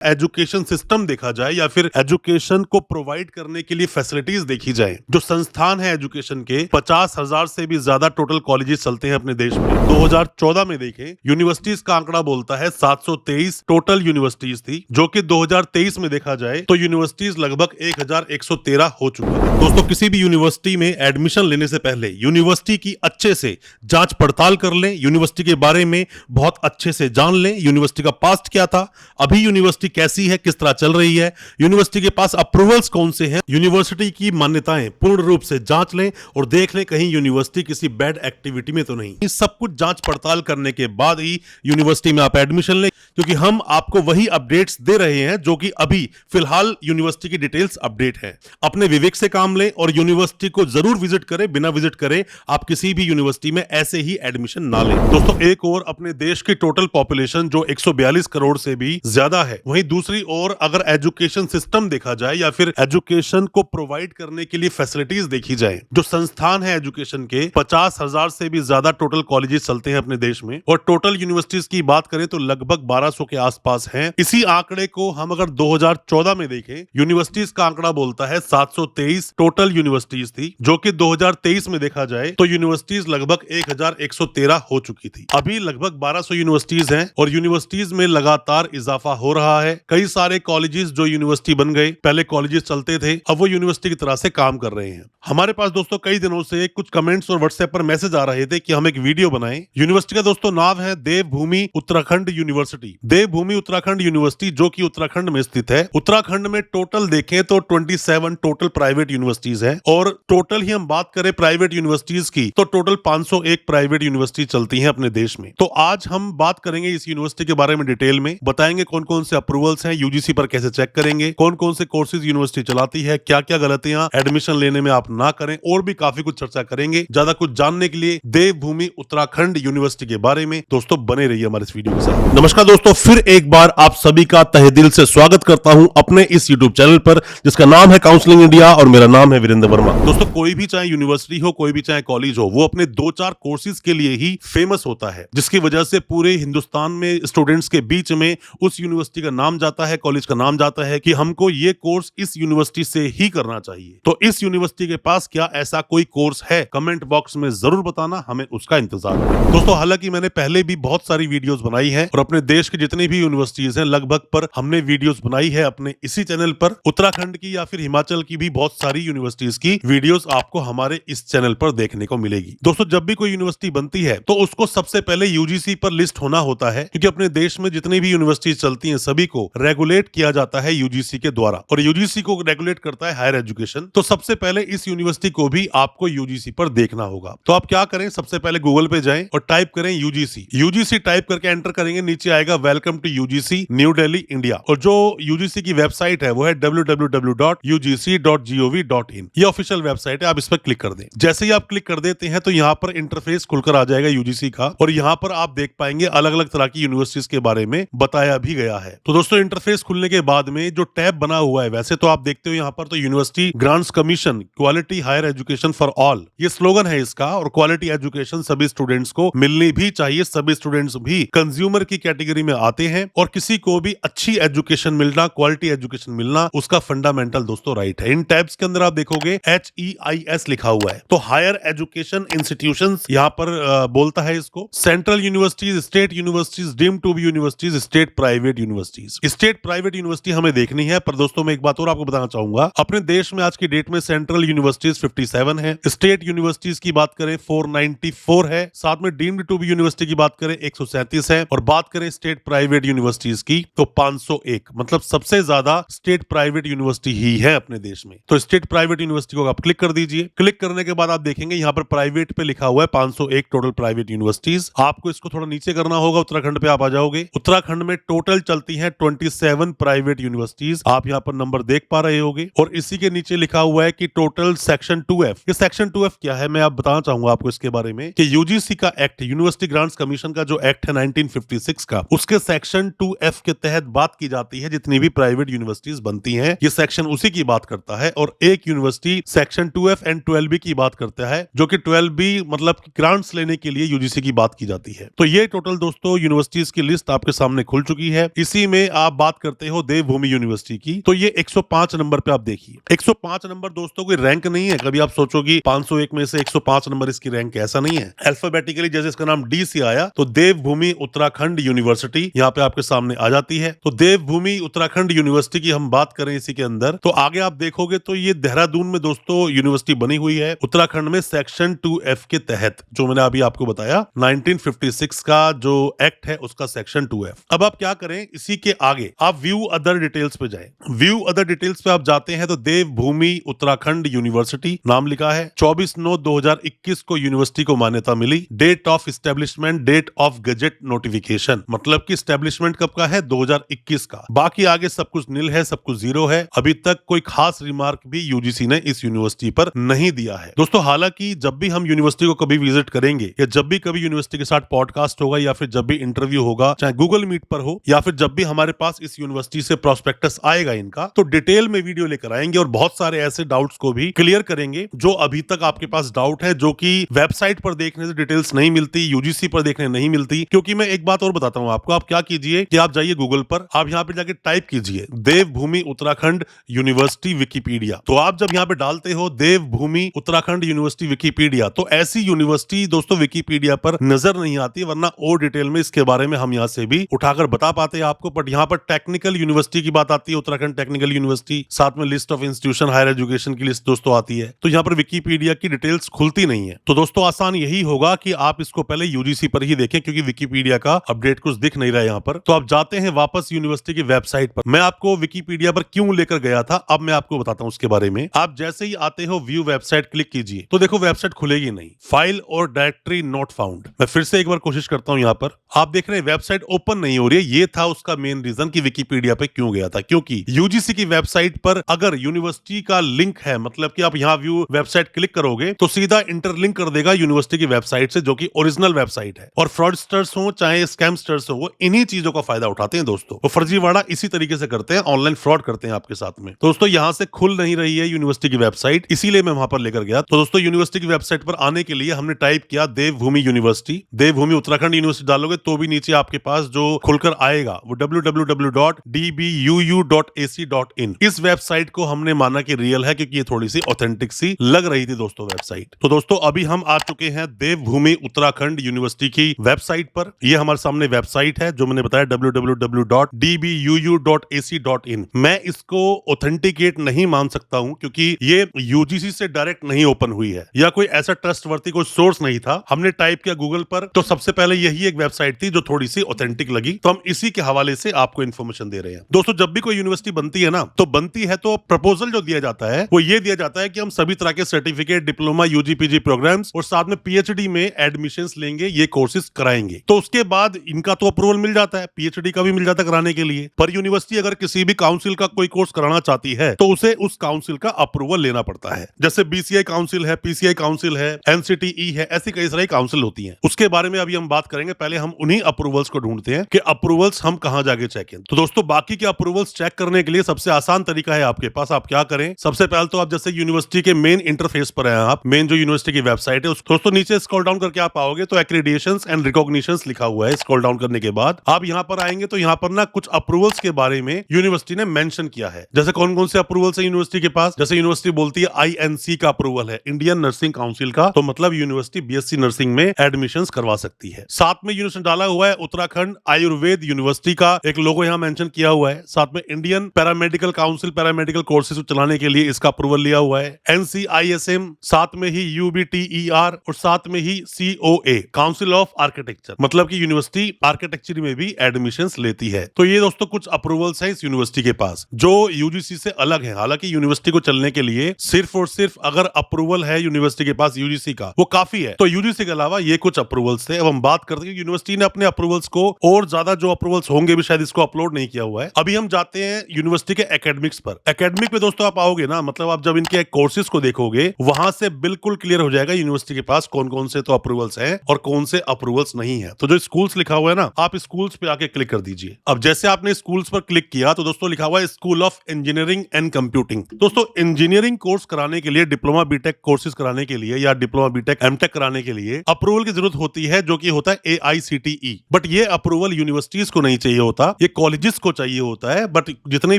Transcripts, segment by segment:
Education system देखा जाए या फिर एजुकेशन को प्रोवाइड करने के लिए फैसिलिटीज देखी जाए, जो संस्थान है एजुकेशन के 50,000 से भी ज्यादा टोटल कॉलेजेस चलते हैं अपने देश में। 2014 में देखें यूनिवर्सिटीज का आंकड़ा बोलता है 723 टोटल यूनिवर्सिटीज थी, जो कि 2023 में देखा जाए तो यूनिवर्सिटीज लगभग 1113 हो चुकी है। दोस्तों, किसी भी यूनिवर्सिटी में एडमिशन लेने से पहले यूनिवर्सिटी की अच्छे से जांच पड़ताल कर लें, यूनिवर्सिटी के बारे में बहुत अच्छे से जान लें, यूनिवर्सिटी का पास्ट क्या था, अभी यूनिवर्सिटी कैसी है, किस तरह चल रही है, यूनिवर्सिटी के पास अप्रूवल्स कौन से हैं, यूनिवर्सिटी की मान्यताएं पूर्ण रूप से जांच लें और देख लें कहीं यूनिवर्सिटी किसी बैड एक्टिविटी में तो नहीं। इस सब कुछ जांच पड़ताल करने के बाद ही यूनिवर्सिटी में आप एडमिशन लें, क्योंकि हम आपको वही अपडेट्स दे रहे हैं जो कि अभी फिलहाल यूनिवर्सिटी की डिटेल्स अपडेट है। अपने विवेक से काम लें और यूनिवर्सिटी को जरूर विजिट करें, बिना विजिट करे आप किसी भी यूनिवर्सिटी में ऐसे ही एडमिशन ना लें। दोस्तों, एक और अपने देश की टोटल पॉपुलेशन जो 142 करोड़ से भी ज्यादा है, वहीं दूसरी ओर अगर एजुकेशन सिस्टम देखा जाए या फिर एजुकेशन को प्रोवाइड करने के लिए फैसिलिटीज देखी जाए, जो संस्थान है एजुकेशन के 50,000 से भी ज्यादा टोटल कॉलेजेस चलते हैं अपने देश में, और टोटल यूनिवर्सिटीज की बात करें तो लगभग 1200 के आसपास हैं। इसी आंकड़े को हम अगर 2014 में देखें, यूनिवर्सिटीज का आंकड़ा बोलता है 723 टोटल यूनिवर्सिटीज थी, जो कि 2023 में देखा जाए तो यूनिवर्सिटीज लगभग 1113 हो चुकी थी। अभी लगभग 1200 यूनिवर्सिटीज हैं और यूनिवर्सिटीज में लगातार इजाफा हो रहा है। कई सारे कॉलेजेस जो यूनिवर्सिटी बन गए, पहले कॉलेजेस चलते थे, अब वो यूनिवर्सिटी की तरह से काम कर रहे हैं। हमारे पास दोस्तों कई दिनों से कुछ कमेंट्स और व्हाट्सएप पर मैसेज आ रहे थे कि हम एक वीडियो बनाएं। यूनिवर्सिटी का दोस्तों नाम है देवभूमि उत्तराखंड यूनिवर्सिटी। देवभूमि उत्तराखंड यूनिवर्सिटी जो कि उत्तराखंड में स्थित है। उत्तराखंड में टोटल देखें तो 27 टोटल प्राइवेट यूनिवर्सिटीज हैं, और टोटल ही हम बात करें प्राइवेट यूनिवर्सिटीज की तो टोटल 501 प्राइवेट यूनिवर्सिटी चलती हैं अपने देश में। तो आज हम बात करेंगे इस यूनिवर्सिटी के बारे में डिटेल में, बताएंगे कौन कौन से अप्रूवल्स हैं, यूजीसी पर कैसे चेक करेंगे, कौन कौन से कोर्सेज यूनिवर्सिटी चलाती है, क्या क्या गलतियां एडमिशन लेने में आप ना करें, और भी काफी कुछ चर्चा करेंगे। ज्यादा कुछ जानने के लिए देवभूमि उत्तराखंड यूनिवर्सिटी के बारे में दोस्तों बने रहिए हमारे इस वीडियो के साथ। नमस्कार दोस्तों, फिर एक बार आप सभी का तहे दिल से स्वागत करता हूं अपने इस यूट्यूब चैनल पर, जिसका नाम है काउंसलिंग इंडिया, और मेरा नाम है वीरेंद्र वर्मा। दोस्तों, कोई भी चाहे यूनिवर्सिटी हो, कोई भी चाहे कॉलेज हो, वो अपने 2-4 कोर्सेज के लिए ही फेमस होता है, जिसकी वजह से पूरे हिंदुस्तान में स्टूडेंट्स के बीच में उस यूनिवर्सिटी का नाम जाता है, कॉलेज का नाम जाता है कि हमको ये कोर्स इस यूनिवर्सिटी से ही करना चाहिए। तो इस यूनिवर्सिटी के पास क्या ऐसा कोई कोर्स है? कमेंट बॉक्स में जरूर बताना, हमें उसका इंतजार है। दोस्तों, हालांकि मैंने पहले भी बहुत सारी वीडियोस बनाई है और अपने देश की जितनी भी यूनिवर्सिटीज हैं लगभग पर हमने वीडियोस बनाई है अपने इसी चैनल पर। उत्तराखंड की या फिर हिमाचल की भी बहुत सारी यूनिवर्सिटीज की वीडियोस आपको हमारे इस चैनल पर देखने को मिलेगी। दोस्तों, जब भी कोई यूनिवर्सिटी बनती है तो उसको सबसे पहले यूजीसी पर लिस्ट होना होता है, क्योंकि अपने देश में जितनी भी यूनिवर्सिटीज चलती हैं सभी को रेगुलेट किया जाता है यूजीसी के द्वारा, और यूजीसी को रेगुलेट करता है हायर एजुकेशन। तो सबसे पहले इस यूनिवर्सिटी को भी आपको यूजीसी पर देखना होगा। तो आप क्या करें, सबसे पहले गूगल पे जाएं और टाइप करें यूजीसी। यूजीसी टाइप करके एंटर करेंगे, नीचे आएगा welcome to UGC New Delhi India, और जो यूजीसी की वेबसाइट है वो है www.ugc.gov.in। ये ऑफिशियल वेबसाइट है, आप इस पर क्लिक कर दें। जैसे ही आप क्लिक कर देते हैं तो यहाँ पर इंटरफेस खुलकर आ जाएगा यूजीसी का, और यहाँ पर आप देख पाएंगे अलग अलग तरह की यूनिवर्सिटीज के बारे में बताया भी गया है। तो दोस्तों, इंटरफेस खुलने के बाद में जो टैब बना हुआ है, वैसे तो आप देखते हो यहाँ पर तो University Grants Commission quality higher education for all, ये स्लोगन है इसका, और क्वालिटी एजुकेशन सभी स्टूडेंट्स को मिलनी भी चाहिए। सभी स्टूडेंट्स भी कंज्यूमर की कैटेगरी में आते हैं, और किसी को भी अच्छी एजुकेशन मिलना, क्वालिटी एजुकेशन मिलना उसका फंडामेंटल दोस्तों राइट है। इन टैब्स के अंदर आप देखोगे HEIS लिखा हुआ है, तो हायर एजुकेशन इंस्टीट्यूशंस यहाँ पर बोलता है इसको। Central universities, state universities, deemed to be universities, state private universities. State private university हमें देखनी है, पर दोस्तों मैं एक बात और आपको बताना चाहूंगा, अपने देश में आज की डेट में सेंट्रल यूनिवर्सिटीज 57 है, स्टेट यूनिवर्सिटीज की बात करें 494 है, साथ में डीम्ड टू बी यूनिवर्सिटी की बात करें 137 है, और बात करें स्टेट प्राइवेट यूनिवर्सिटीज की तो 501, मतलब सबसे ज्यादा स्टेट प्राइवेट यूनिवर्सिटी ही है अपने देश में। तो स्टेट प्राइवेट यूनिवर्सिटी को आप क्लिक कर दीजिए। क्लिक करने के बाद आप देखेंगे यहाँ पर प्राइवेट पे लिखा हुआ है 501 टोटल प्राइवेट यूनिवर्सिटीज। आपको इसको थोड़ा नीचे करना होगा, उत्तराखंड पे आप आ जाओगे। उत्तराखंड में टोटल चलती है 27 प्राइवेट यूनिवर्सिटीज, आप यहाँ पर नंबर देख पा रहे होगे, और इसी के नीचे लिखा हुआ है कि टोटल सेक्शन 2F। ये सेक्शन 2F क्या है मैं आप बताना चाहूंगा आपको इसके बारे में, कि यूजीसी का एक्ट, यूनिवर्सिटी ग्रांट्स कमीशन का जो एक्ट है 1956 का, उसके सेक्शन 2F के तहत बात की जाती है जितनी भी प्राइवेट यूनिवर्सिटीज बनती हैं, ये सेक्शन उसी की बात करता है। और एक university section 2F and 12B की बात करता है, जो कि 12B मतलब ग्रांट्स लेने के लिए यूजीसी की बात की जाती है। तो ये टोटल दोस्तों यूनिवर्सिटीज की लिस्ट आपके सामने खुल चुकी है। इसी में आप बात करते हो देवभूमि यूनिवर्सिटी की, तो ये 105 नंबर पे आप देखिए। 105 नंबर दोस्तों कोई रैंक नहीं है। कभी आप सोचो कि 501 में से 105 नंबर इसकी रैंक है, ऐसा नहीं है। अल्फाबेटिकली जैसे इसका नाम डी से आया तो देवभूमि उत्तराखंड यूनिवर्सिटी यहाँ पे आपके सामने आ जाती है। तो देवभूमि उत्तराखंड यूनिवर्सिटी की हम बात करें इसी के अंदर, तो आगे आप देखोगे तो ये देहरादून में दोस्तों यूनिवर्सिटी बनी हुई है उत्तराखंड में सेक्शन 2F के तहत, जो मैंने अभी आपको बताया 1956 का जो एक्ट है उसका सेक्शन 2F। अब आप क्या करें, इसी के आगे आप व्यू अदर डिटेल्स पे जाएं। व्यू अदर डिटेल्स पे आप जाते हैं तो देवभूमि उत्तराखंड यूनिवर्सिटी नाम लिखा है। 24/9/2021 को यूनिवर्सिटी को मान्यता मिली। Date of establishment, date of gazette notification, मतलब कि एस्टेब्लिशमेंट कब का है, 2021 का। बाकी आगे सब कुछ नील है, सब कुछ जीरो है। अभी तक कोई खास रिमार्क भी यूजीसी ने इस यूनिवर्सिटी पर नहीं दिया है दोस्तों। हालांकि जब भी हम यूनिवर्सिटी को कभी विजिट करेंगे या जब भी कभी यूनिवर्सिटी के साथ पॉडकास्ट होगा या फिर जब भी इंटरव्यू होगा, चाहे गूगल मीट पर हो या फिर जब भी हमारे पास इस यूनिवर्सिटी से प्रोस्पेक्टस आएगा इनका, तो डिटेल में वीडियो लेकर आएंगे और बहुत सारे ऐसे डाउट्स को भी क्लियर करेंगे जो अभी तक आपके पास डाउट है, जो कि वेबसाइट पर देखने से डिटेल्स नहीं मिलती, यूजीसी पर देखने नहीं मिलती। क्योंकि मैं एक बात और बताता हूं आपको, आप क्या कीजिए कि आप जाइए गूगल पर, आप यहाँ पे जाके टाइप कीजिए देवभूमि उत्तराखंड यूनिवर्सिटी विकिपीडिया। तो आप जब यहाँ पे डालते हो देवभूमि उत्तराखंड यूनिवर्सिटी विकिपीडिया, तो ऐसी यूनिवर्सिटी दोस्तों विकिपीडिया पर नजर नहीं आती, वरना और डिटेल में इसके बारे में हम यहाँ से भी उठाकर बता पाते हैं आपको। बट यहाँ पर टेक्निकल यूनिवर्सिटी की बात आती है, उत्तराखंड टेक्निकल यूनिवर्सिटी, साथ में list of institution higher education की लिस्ट दोस्तों आती है, तो यहाँ पर विकिपीडिया की डिटेल्स खुलती नहीं है। तो दोस्तों आसान यही होगा कि आप इसको पहले यूजीसी पर ही देखें, क्योंकि विकिपीडिया का अपडेट कुछ दिख नहीं रहा है यहाँ पर। तो आप जाते हैं वापस यूनिवर्सिटी की वेबसाइट पर। मैं आपको विकिपीडिया पर क्यों लेकर गया था अब मैं आपको बताता हूँ उसके बारे में। आप जैसे ही आते हो व्यू वेबसाइट क्लिक कीजिए, तो देखो वेबसाइट खुलेगी नहीं, फाइल और डायरेक्टरी नॉट फाउंड। मैं फिर से एक बार कोशिश करता हूँ, यहाँ पर आप देख रहे हैं वेबसाइट ओपन नहीं हो रही है। ये था उसका मेन रीजन कि विकिपीडिया पे क्यों गया था, क्योंकि यूजीसी की वेबसाइट पर अगर यूनिवर्सिटी का लिंक है, मतलब कि आप यहाँ व्यू वेबसाइट क्लिक करोगे तो सीधा इंटरलिंक कर देगा यूनिवर्सिटी की वेबसाइट से, जो कि ओरिजिनल वेबसाइट है। और फ्रॉडस्टर्स हो चाहे स्कैमस्टर्स हो, वो इन्हीं चीजों का फायदा उठाते हैं दोस्तों। वो फर्जीवाड़ा इसी तरीके से करते हैं, ऑनलाइन फ्रॉड करते हैं आपके साथ में। दोस्तों यहाँ से खुल नहीं रही है यूनिवर्सिटी की वेबसाइट, इसीलिए मैं वहां पर लेकर गया। तो दोस्तों यूनिवर्सिटी की वेबसाइट पर आने के लिए हमने टाइप किया देवभूमि यूनिवर्सिटी, देवभूमि उत्तराखंड यूनिवर्सिटी डालोगे तो भी नीचे आपके पास जो खुलकर आएगा वो www.dbuu.ac.in। इस वेबसाइट को हमने माना कि रियल है, क्योंकि ये थोड़ी सी ऑथेंटिक सी लग रही थी दोस्तों वेबसाइट। तो दोस्तों अभी हम आ चुके हैं देवभूमि उत्तराखंड यूनिवर्सिटी की वेबसाइट पर। ये हमारे सामने वेबसाइट है जो मैंने बताया www.dbuu.ac.in। मैं इसको ऑथेंटिकेट नहीं मान सकता हूं, क्योंकि ये यूजीसी से डायरेक्ट नहीं ओपन हुई है या कोई ऐसा ट्रस्टवर्दी कोई सोर्स नहीं था। हमने टाइप किया गूगल पर, तो सबसे पहले यही एक वेबसाइट थी जो थोड़ी सी ऑथेंटिक लगी, तो हम इसी के हवाले से आपको इन्फॉर्मेशन दे रहे हैं। दोस्तों जब भी कोई यूनिवर्सिटी बनती है ना, तो बनती है तो प्रपोजल जो दिया जाता है वो ये दिया जाता है कि हम सभी तरह के certificate, diploma, UG, PG programmes और साथ में पीएचडी में एडमिशंस लेंगे, ये कोर्सेज कराएंगे। तो उसके बाद इनका तो अप्रूवल मिल जाता है, पीएचडी का भी मिल जाता है कराने के लिए। पर यूनिवर्सिटी अगर किसी भी काउंसिल का कोई कोर्स कराना चाहती है तो उसे उस काउंसिल का अप्रूवल लेना पड़ता है। जैसे बीसीआई काउंसिल है, पीसीआई काउंसिल है, एनसीटीई है, ऐसी कई सारी काउंसिल होती हैं। उसके बारे में अभी हम बात करेंगे। पहले हम उन्हीं अप्रूवल्स को ढूंढते हैं कि अप्रूवल्स हम कहां जाके चेक करें। तो दोस्तों बाकी के अप्रूवल्स चेक करने के लिए सबसे आसान तरीका है आपके पास। आप क्या करें, सबसे पहले तो आप जैसे यूनिवर्सिटी के मेन इंटरफेस पर हैं, आप मेन जो यूनिवर्सिटी की वेबसाइट है दोस्तों नीचे स्क्रॉल डाउन करके आप आओगे तो एक्रेडिटेशंस एंड रिकॉग्निशंस लिखा हुआ है। स्क्रॉल डाउन करने के बाद आप यहां पर आएंगे तो यहां पर ना कुछ अप्रूवल्स के बारे में यूनिवर्सिटी ने मेंशन किया है। जैसे कौन कौन से अप्रूवल्स है यूनिवर्सिटी के पास। जैसे यूनिवर्सिटी बोलती है आईएनसी का अप्रूवल है, इंडियन नर्सिंग काउंसिल का, तो मतलब यूनिवर्सिटी बीएससी नर्सिंग में एडमिशंस करवा सकती है। साथ में यूनिवर्सिटी डाला हुआ है उत्तराखंड आयुर्वेद यूनिवर्सिटी का एक लोगो यहाँ मेंशन किया हुआ है। साथ में Indian paramedical council paramedical courses चलाने के लिए इसका अप्रूवल लिया हुआ है। एनसीआईएसएम, साथ में ही यूबीटीईआर और साथ में ही सीओए काउंसिल ऑफ आर्किटेक्चर, मतलब कि यूनिवर्सिटी आर्किटेक्चर में भी एडमिशंस लेती है। तो ये दोस्तों कुछ अप्रूवल्स हैं इस यूनिवर्सिटी के पास जो यूजीसी से अलग है। हालांकि यूनिवर्सिटी को चलने के लिए सिर्फ और सिर्फ अगर अप्रूवल है यूनिवर्सिटी के पास यूजीसी का, वो काफी है। तो यूजीसी के अलावा ये कुछ अप्रूवल्स थे। अब हम बात करते हैं कि यूनिवर्सिटी ने अपने अप्रूवल्स को और ज्यादा जो अप्रूवल्स होंगे भी शायद इसको अपलोड नहीं किया हुआ है। अभी हम जाते हैं यूनिवर्सिटी के एकेडमिक्स पर। एकेडमिक पे दोस्तों आप आओगे ना, मतलब आप जब इनके कोर्सेज को देखोगे वहां से बिल्कुल क्लियर हो जाएगा यूनिवर्सिटी के पास कौन कौन से तो अप्रूवल्स हैं और कौन से अप्रूवल्स नहीं है। तो जो स्कूल्स लिखा हुआ है ना, आप स्कूल्स पे आके क्लिक कर दीजिए। अब जैसे आपने स्कूल्स पर क्लिक किया तो दोस्तों लिखा हुआ है school of engineering and computing. दोस्तों इंजीनियरिंग कोर्स कराने के लिए, डिप्लोमा बीटेक कोर्सेज कराने के लिए या डिप्लोमा बीटेक एमटेक कराने के लिए अप्रूवल की जरूरत होती है, जो कि होता है एआईसीटीई। बट ये अप्रूवल यूनिवर्सिटीज को नहीं चाहिए होता, ये कॉलेजेस को चाहिए होता है, बट जितने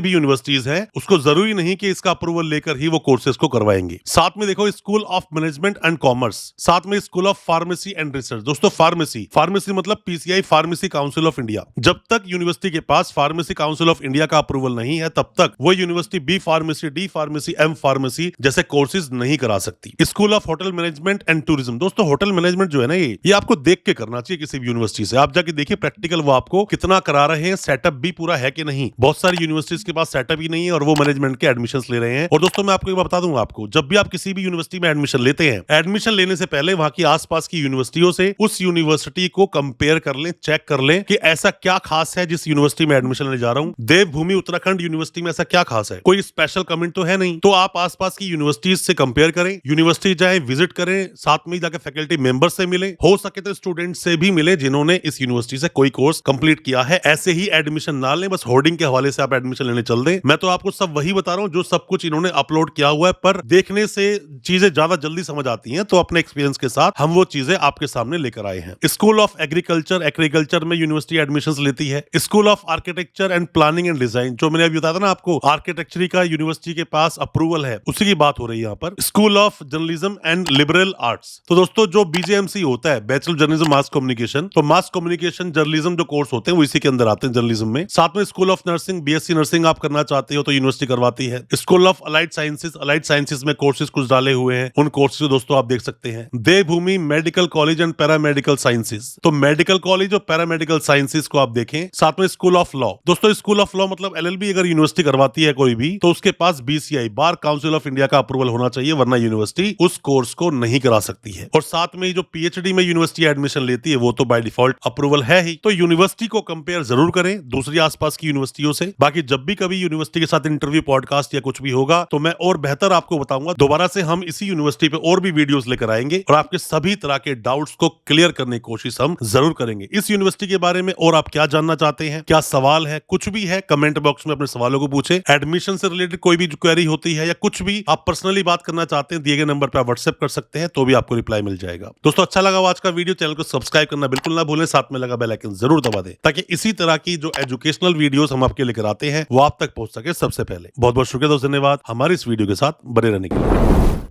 भी यूनिवर्सिटीज हैं उसको जरूरी नहीं कि इसका अप्रूवल लेकर ही वो कोर्सेज को करवाएंगे। साथ में देखो school of management and commerce, साथ में school of pharmacy and research. दोस्तों फार्मेसी मतलब PCI, pharmacy council of India. जब तक यूनिवर्सिटी के पास फार्मेसी काउंसिल ऑफ इंडिया का अप्रूवल नहीं है तब तक वो university B pharmacy, D pharmacy, M pharmacy जैसे कोर्सेज नहीं करा सकती। School of hotel management and tourism. दोस्तों होटल मैनेजमेंट जो है ना, ये आपको देख के करना चाहिए किसी भी यूनिवर्सिटी से। आप जाके देखिए प्रैक्टिकल वो आपको कितना करा रहे हैं, सेटअप भी पूरा है कि नहीं। बहुत सारी यूनिवर्सिटीज के पास सेटअप ही नहीं है और वो मैनेजमेंट के एडमिशंस ले रहे हैं। और दोस्तों मैं आपको एक बात बता दूं, आपको जब भी आप किसी भी यूनिवर्सिटी में एडमिशन लेते हैं, एडमिशन लेने से पहले वहां की आसपास की यूनिवर्सिटियों से उस यूनिवर्सिटी को कंपेयर कर लें, चेक कर लें कि ऐसा क्या खास है जिस यूनिवर्सिटी में एडमिशन लेने जा रहा हूं। देवभूमि उत्तराखंड यूनिवर्सिटी में ऐसा क्या खास है, कोई स्पेशल कमेंट तो है नहीं। तो आप आसपास की यूनिवर्सिटीज से कंपेयर करें, यूनिवर्सिटी जाए, विजिट करें, साथ में जाकर फैकल्टी मेंबर से मिले, हो सके तो स्टूडेंट से भी मिले जिन्होंने इस यूनिवर्सिटी से कोई कोर्स कंप्लीट किया है। ऐसे ही एडमिशन ना लें, बस होर्डिंग के हवाले से आप एडमिशन लेने चल दें। मैं तो आपको सब वही बता रहा हूं जो सब कुछ इन्होंने अपलोड किया हुआ है, पर देखने से चीजें ज्यादा जल्दी समझ आती हैं, तो अपने एक्सपीरियंस के साथ हम वो चीजें आपके सामने लेकर आए हैं। स्कूल ऑफ एग्रीकल्चर में यूनिवर्सिटी एडमिशंस लेती है। School of architecture and planning and design, जो मैंने अभी बताया था ना आपको, आर्किटेक्चर का यूनिवर्सिटी के पास अप्रूवल है, उसी की बात हो रही है यहाँ पर। School of journalism and liberal arts. तो दोस्तों जो बीजेएमसी होता है, बैचलर जर्नलिज्म मास कम्युनिकेशन, तो मास कम्युनिकेशन जर्नलिज्म जो कोर्स होते हैं वो इसी के अंदर आते हैं जर्नलिज्म में। साथ में school of nursing, BSc nursing आप करना चाहते हो तो यूनिवर्सिटी करवाती है। स्कूल ऑफ अलाइड साइंसेज में कोर्सेज कुछ डाले हुए हैं, उन कोर्सेज दोस्तों आप देख सकते हैं। Devbhoomi medical college and paramedical sciences, तो मेडिकल कॉलेज और पैरामेडिकल साइंसेज को आप देखें। साथ में स्कूल ऑफ लॉ। दोस्तों स्कूल ऑफ लॉ मतलब एलएलबी अगर यूनिवर्सिटी करवाती है कोई भी, तो उसके पास BCI, bar council of India का अप्रूवल होना चाहिए, वरना यूनिवर्सिटी उस कोर्स को नहीं करा सकती है। और साथ में जो पीएचडी में यूनिवर्सिटी एडमिशन लेती है वो तो बाय डिफॉल्ट अप्रूवल है ही। तो यूनिवर्सिटी को कंपेयर जरूर करें दूसरी आसपास की यूनिवर्सिटियों से। बाकी जब भी कभी यूनिवर्सिटी के साथ इंटरव्यू, पॉडकास्ट या कुछ भी होगा तो मैं और बेहतर आपको बताऊंगा। दोबारा से हम इसी यूनिवर्सिटी पे और भी वीडियोस लेकर आएंगे और आपके सभी तरह के डाउट्स को क्लियर करने की कोशिश हम जरूर करेंगे। इस यूनिवर्सिटी के बारे में और आप क्या जानना चाहते हैं, क्या सवाल है, कुछ भी है, कमेंट बॉक्स में अपने सवालों को पूछे। एडमिशन से रिलेटेड कोई भी क्वेरी होती है या कुछ भी आप पर्सनली बात करना चाहते हैं, दिए गए नंबर पर आप व्हाट्सएप कर सकते हैं, तो भी आपको रिप्लाई मिल जाएगा। दोस्तों अच्छा लगा आज का वीडियो, चैनल को सब्सक्राइब करना बिल्कुल ना भूलें, साथ में लगा बेल आइकन जरूर दबा दें ताकि इसी तरह की जो एजुकेशनल वीडियोस हम आपके लेकर आते हैं वो आप तक पहुंच सके सबसे पहले। बहुत बहुत शुक्रिया दोस्तों, धन्यवाद हमारे इस वीडियो के साथ बने रहने के लिए।